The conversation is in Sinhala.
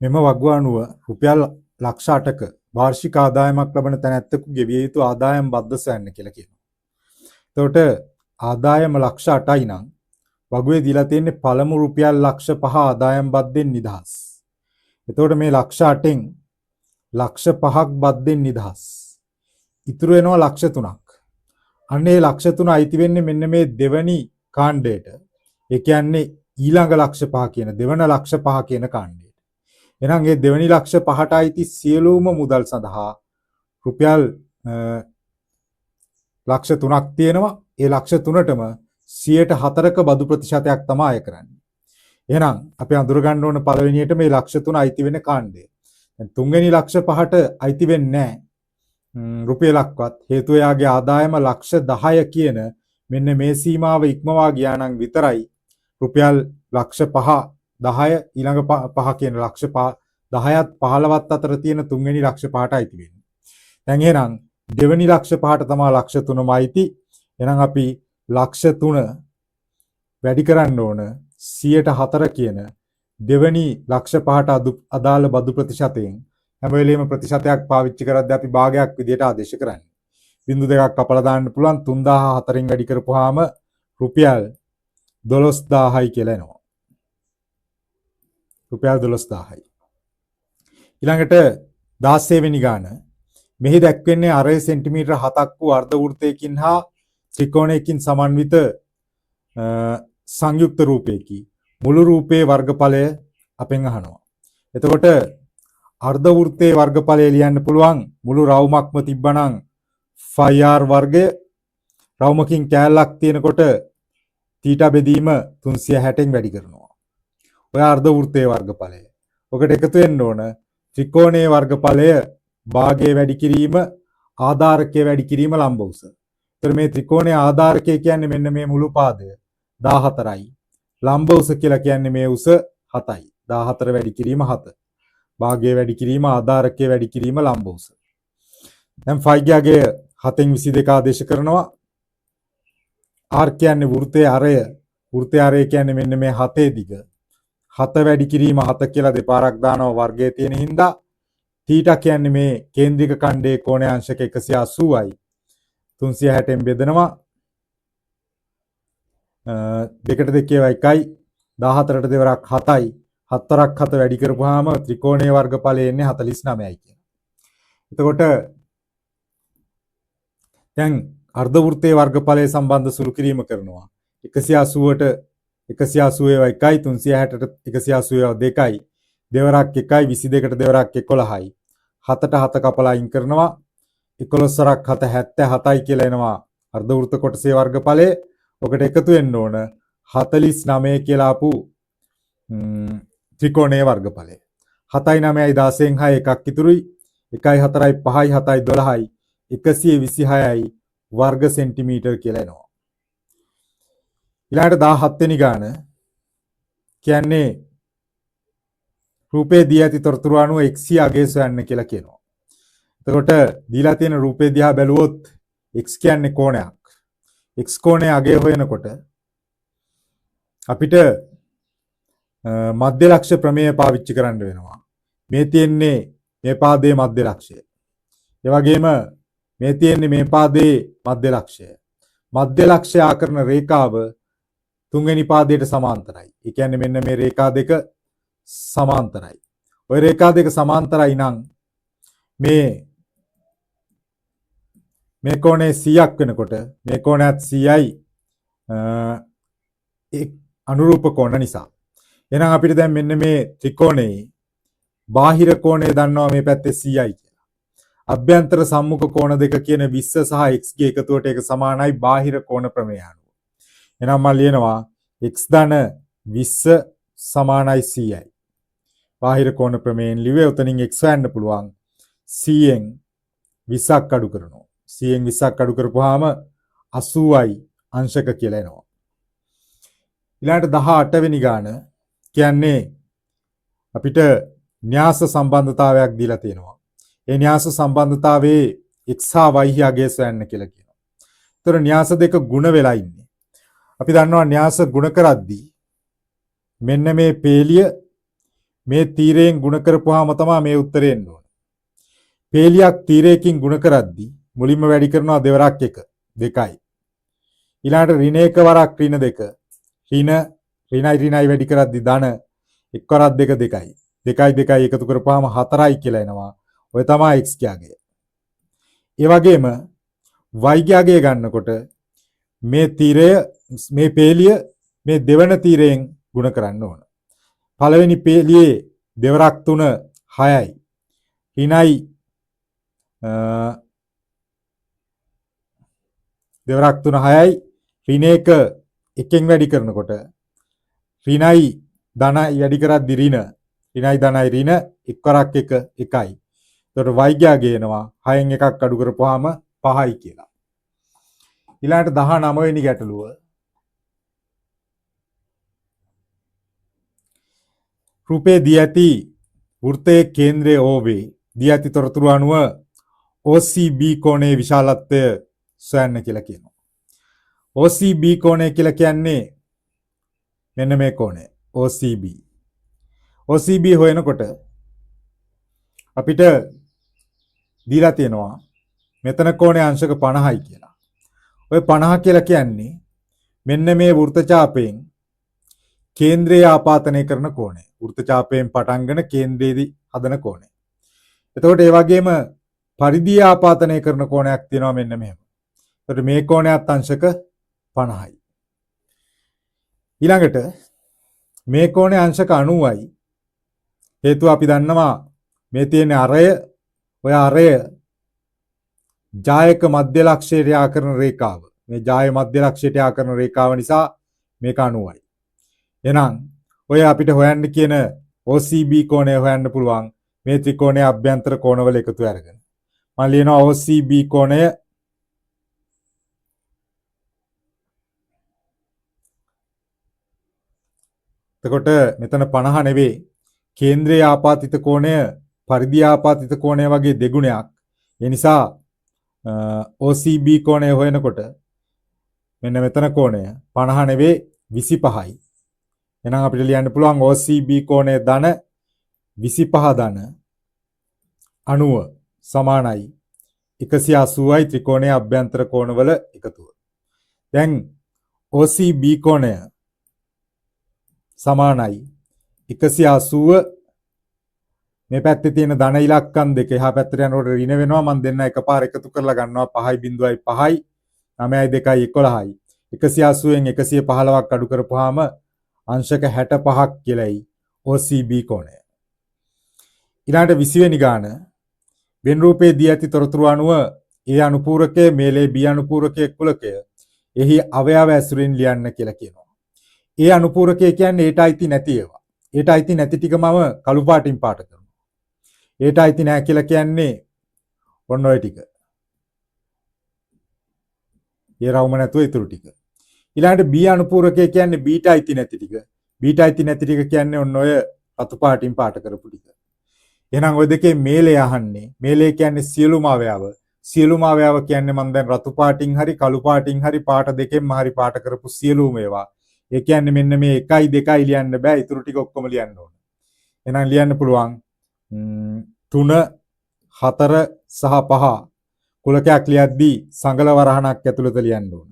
මෙම වග්වානුව රුපියල් ලක්ෂ 8ක වාර්ෂික ආදායමක් ලබන තැනැත්තෙකු ගෙවිය යුතු ආදායම් බද්ද සොයන්න කියලා කියනවා. එතකොට ආදායම ලක්ෂ 8යි නම් වගුවේ දීලා තියෙන්නේ පළමු රුපියල් ලක්ෂ 5 ආදායම් බද්දෙන් නිදහස්. එතකොට මේ ලක්ෂ 8න් ලක්ෂ 5ක් බද්දෙන් නිදහස්. ඉතුරු වෙනවා ලක්ෂ 3ක්. අන්න ඒ ලක්ෂ 3 අයිති වෙන්නේ මෙන්න මේ දෙවනි කාණ්ඩයට. ඒ කියන්නේ ඊළඟ ලක්ෂ 5 කියන දෙවන ලක්ෂ 5 කියන කාණ්ඩයට. එහෙනම් මේ දෙවනි ලක්ෂ 5ට අයිති සියලුම මුදල් සඳහා රුපියල් ලක්ෂ 3ක් තියෙනවා. ඒ ලක්ෂ 3ටම 104ක බදු ප්‍රතිශතයක් තමයි අය කරන්නේ. එහෙනම් අපි අඳුර ගන්න ඕන පළවෙනියට මේ ලක්ෂ 3 අයිති වෙන කාණ්ඩය. දැන් තුන්වෙනි ලක්ෂ 5ට අයිති වෙන්නේ නැහැ රුපියලක්වත්. හේතුව යාගේ ආදායම ලක්ෂ 10 කියන මෙන්න මේ සීමාව ඉක්මවා ගියා නම් විතරයි රුපියල් ලක්ෂ 5 10 ඊළඟ 5 කියන ලක්ෂ 10ත් 15ත් අතර තියෙන තුන්වෙනි ලක්ෂ 5ට අයිති වෙන්නේ. දැන් එහෙනම් දෙවෙනි ලක්ෂ 5ට තමයි ලක්ෂ 3ම අයිති. එහෙනම් අපි ලක්ෂ 3 වැඩි කරන්න ඕන 104 කියන දෙවෙනි ලක්ෂ 5ට අදාළ බදු ප්‍රතිශතයෙන් හැම වෙලෙම ප්‍රතිශතයක් පාවිච්චි කරද්දී අපි භාගයක් විදියට ආදේශ කරන්නේ. බිංදු දෙකක් කපලා දාන්න පුළුවන් 3004න් වැඩි කරපුවාම රුපියල් 12000යි කියලා එනවා. රුපියල් 12000යි. ඊළඟට 16 වෙනි ගාන මෙහි දැක්වෙන්නේ අරය සෙන්ටිමීටර 7ක් වූ අර්ධ වෘත්තයකින් හා ත්‍රිකෝණයකින් සමන්විත සංයුක්ත රූපයකි. මුළු රූපයේ වර්ගඵලය අපෙන් අහනවා. එතකොට අර්ධ වෘත්තයේ වර්ගඵලය ලියන්න පුළුවන් මුළු රවුමක්ම තිබ්බනම් 5r වර්ගය රවුමකින් කෑල්ලක් තියෙනකොට θ බෙදීම 360න් වැඩි කරනවා. ඔය අර්ධ වෘත්තයේ වර්ගඵලය. ඔකට එකතු වෙන්න ඕන ත්‍රිකෝණයේ වර්ගඵලය භාගයේ වැඩි කිරීම ආධාරකයේ වැඩි කිරීම ලම්බ උස. ඒතර මේ ත්‍රිකෝණයේ ආධාරකය කියන්නේ මෙන්න මේ මුළු පාදය 14යි. ලම්බ උස කියලා කියන්නේ මේ උස 7යි. 14 වැඩි කිරීම 7. භාගයේ වැඩි කිරීම ආධාරකයේ වැඩි කිරීම ලම්බ උස. දැන් 5 ගාගේ 7න් 22 ආදේශ කරනවා. r කියන්නේ වෘත්තයේ අරය. වෘත්තයේ අරය කියන්නේ මෙන්න මේ 7 දිග. 7 වැඩි කිරීම 7 කියලා දෙපාරක් දානවා වර්ගයේ තියෙන හින්දා. θ කියන්නේ මේ කේන්ද්‍රික ඛණ්ඩයේ කෝණය අංශක 180යි. 360න් බෙදනවා. 2ට 2 ඒවා 1යි. 14ට දෙවරක් 7යි. 7 වරක් 7 වැඩි කරපුවාම ත්‍රිකෝණයේ වර්ගඵලය එන්නේ 49යි කියන. එතකොට දැන් අර්ධ වෘත්තයේ වර්ගඵලය සම්බන්ධ සුළු කිරීම කරනවා. 180ට 180 ඒවා 1යි. 360ට 180 ඒවා 2යි. දෙවරක් 1යි. 22ට දෙවරක් 11යි. 7ට 7 කපලා අයින් කරනවා. 11 වරක් 7 77යි කියලා එනවා අර්ධ වෘත්ත කොටසේ වර්ගඵලය. ඔකට එකතු වෙන්න ඕන 49 කියලා ආපු ත්‍රිකෝණයේ වර්ගඵලය. 7යි 9යි 16න් 6 එකක් ඉතුරුයි. 1යි 4යි 5යි 7යි 12යි 126යි වර්ග සෙන්ටිමීටර් කියලා එනවා. ඊළඟට 17 වෙනි ගාන කියන්නේ රූපේ දී ඇති තොරතුරු අනුව x අගය සොයන්න කියලා කියනවා. එතකොට දීලා තියෙන රූපේ දිහා බැලුවොත් x කියන්නේ කෝණයක්. x කෝණයේ අගය හොයනකොට අපිට මධ්‍ය ලක්ෂ ප්‍රමේය පාවිච්චි කරන්න වෙනවා. මේ තියෙන්නේ මේ පාදයේ මධ්‍ය ලක්ෂය. ඒ වගේම මේ තියෙන්නේ මේ පාදයේ මධ්‍ය ලක්ෂය. මධ්‍ය ලක්ෂය ආකරන රේඛාව තුන්වෙනි පාදයට සමාන්තරයි. ඒ කියන්නේ මෙන්න මේ රේඛා දෙක සමාන්තරයි. ওই රේඛා දෙක සමාන්තරයි නම් මේ කෝණය 100ක් වෙනකොට මේ කෝණයත් 100යි අනුරූප කෝණ නිසා. එහෙනම් අපිට දැන් මෙන්න මේ ත්‍රිකෝණයේ බාහිර කෝණය දන්නවා මේ පැත්තේ 100යි කියලා. අභ්‍යන්තර සම්මුඛ කෝණ දෙක කියන 20 සහ x ගේ එකතුවට ඒක සමානයි බාහිර කෝණ ප්‍රමේය අනුව. එහෙනම් මම ලියනවා x ධන 20 සමානයි 100යි. බාහිර කෝණ ප්‍රමේයෙන් ලිව්වේ උතනින් x හොයන්න පුළුවන් 100න් 20ක් අඩු කරනවා. 100න් 20ක් අඩු කරපුවාම 80යි අංශක කියලා එනවා. ඊළඟට 18 වෙනි ගාන කියන්නේ අපිට න්‍යාස සම්බන්ධතාවයක් දීලා තියෙනවා. ඒ න්‍යාස සම්බන්ධතාවයේ x හා y අගය සොයන්න කියලා කියනවා. ඒතර න්‍යාස දෙක ಗುಣ වෙලා ඉන්නේ. අපි දන්නවා න්‍යාස ಗುಣ කරද්දී මෙන්න මේ පේලිය මේ තීරයෙන් ಗುಣ කරපුවාම තමයි මේ උත්තරේ එන්න ඕන. පේලියක් තීරයකින් ಗುಣ කරද්දී මුලින්ම වැඩි කරනවා දෙවරක් 1 2යි. ඊළඟට ඍණ 1 වරක් ඍණ 2 ඍණයි වැඩි කරද්දී ධන 1 වරක් 2 2යි. 2යි 2යි එකතු කරපුවාම 4යි කියලා එනවා. ඔය තමයි x ක්‍යාගය. ඒ වගේම y ක්‍යාගය ගන්නකොට මේ තීරය මේ පේලිය මේ දෙවන තීරයෙන් ಗುಣ කරන්න ඕන. පළවෙනි පේලියේ දෙවරක් 3 6යි. ඍණයි දෙවරක් 3 6යි. ඍණ 1 එකෙන් වැඩි කරනකොට ඍණයි ධනයි වැඩි කරද්දී ඍණයි ධනයි ඍණ 1 වරක් 1 1යි. එතකොට y ක්‍යාගය එනවා 6න් එකක් අඩු කරපුවාම 5යි කියලා. ඊළඟට 19 වෙනි ගැටලුව. රූපේ දී ඇති වෘත්තයේ කේන්ද්‍රය OB දී ඇති තොරතුරු අනුව OCB කෝණයේ විශාලත්වය සොයන්න කියලා කියනවා. OCB කෝණය කියලා කියන්නේ මෙන්න මේ කෝණය OCB. OCB හොයනකොට අපිට දීලා තියෙනවා මෙතන කෝණයේ අංශක 50යි කියලා. ඔය 50 කියලා කියන්නේ මෙන්න මේ වෘත්ත ඡාපයෙන් කේන්ද්‍රය ආපාතනය කරන කෝණය. වෘත්ත ඡාපයෙන් පටන්ගෙන කේන්ද්‍රයේදී හදන කෝණය. එතකොට ඒ වගේම පරිධිය ආපාතනය කරන කෝණයක් තියෙනවා මෙන්න මෙහෙම. එතකොට මේ කෝණයත් අංශක 50යි. ඊළඟට මේ කෝණය අංශක 90යි. හේතුව අපි දන්නවා මේ තියෙන අරය ඔය අරය ජායක මධ්‍ය ලක්ෂයට ආකරන රේඛාව. මේ ජාය මධ්‍ය ලක්ෂයට ආකරන රේඛාව නිසා මේක 90යි. එහෙනම් ඔය අපිට හොයන්න කියන OCB කෝණය හොයන්න පුළුවන් මේ ත්‍රිකෝණයේ අභ්‍යන්තර කෝණවල එකතු අරගෙන. මම ලියනවා OCB කෝණය එතකොට මෙතන 50 නෙවෙයි කේන්ද්‍රයේ ආපාතිත කෝණය පරිධිය ආපාතිත කෝණය වගේ දෙගුණයක්. ඒ නිසා OCB කෝණය හොයනකොට මෙන්න මෙතන කෝණය 50 නෙවෙයි 25යි. එහෙනම් අපිට ලියන්න පුළුවන් OCB කෝණය ධන 25 ධන 90 සමානයි 180යි ත්‍රිකෝණයේ අභ්‍යන්තර කෝණවල එකතුව. දැන් OCB කෝණය සමානයි 180 මේ පැත්තේ තියෙන ධන ඉලක්කම් දෙක එහා පැත්තට යනකොට ඍණ වෙනවා. මම දෙන්න එකපාර එකතු කරලා ගන්නවා 5.5යි 9යි 2යි 11යි 180න් 115ක් අඩු කරපුවාම අංශක 65ක් කියලායි OCB කෝණය. ඊළඟට 20 වෙනි ගාන වෙන රූපේ දී ඇති තොරතුරු අනුව A අනුපූරකය මේලේ B අනුපූරකයේ කුලකය එහි අවයව ඇසුරින් ලියන්න කියලා කියනවා. A අනුපූරකය කියන්නේ ඒට අයිති නැති ඒවා. ඒට අයිති නැති ටික මම කළු පාටින් පාට කරනවා. ඒට අයිති නැහැ කියලා කියන්නේ ඔන්න ඔය ටික. ඒ රවුම නැතුව ඊටු ටික. ඊළඟට B අනුපූරකය කියන්නේ B ට අයිති නැති ටික. B ට අයිති නැති ටික කියන්නේ ඔන්න ඔය රතු පාටින් පාට කරපු ටික. එහෙනම් ඔය දෙකේ මේලේ අහන්නේ. මේලේ කියන්නේ සියලුම අවයව. සියලුම අවයව කියන්නේ මම දැන් රතු පාටින් හරි කළු පාටින් හරි පාට දෙකෙන්ම හරි පාට කරපු සියලුම ඒවා. ඒ කියන්නේ මෙන්න මේ 1යි 2යි ලියන්න බෑ. ඊටු ටික ඔක්කොම ලියන්න ඕන. එහෙනම් ලියන්න පුළුවන් 3 4 සහ 5 කුලකයක් ලියද්දී සංගල වරහණක් ඇතුළත ලියන්න ඕන.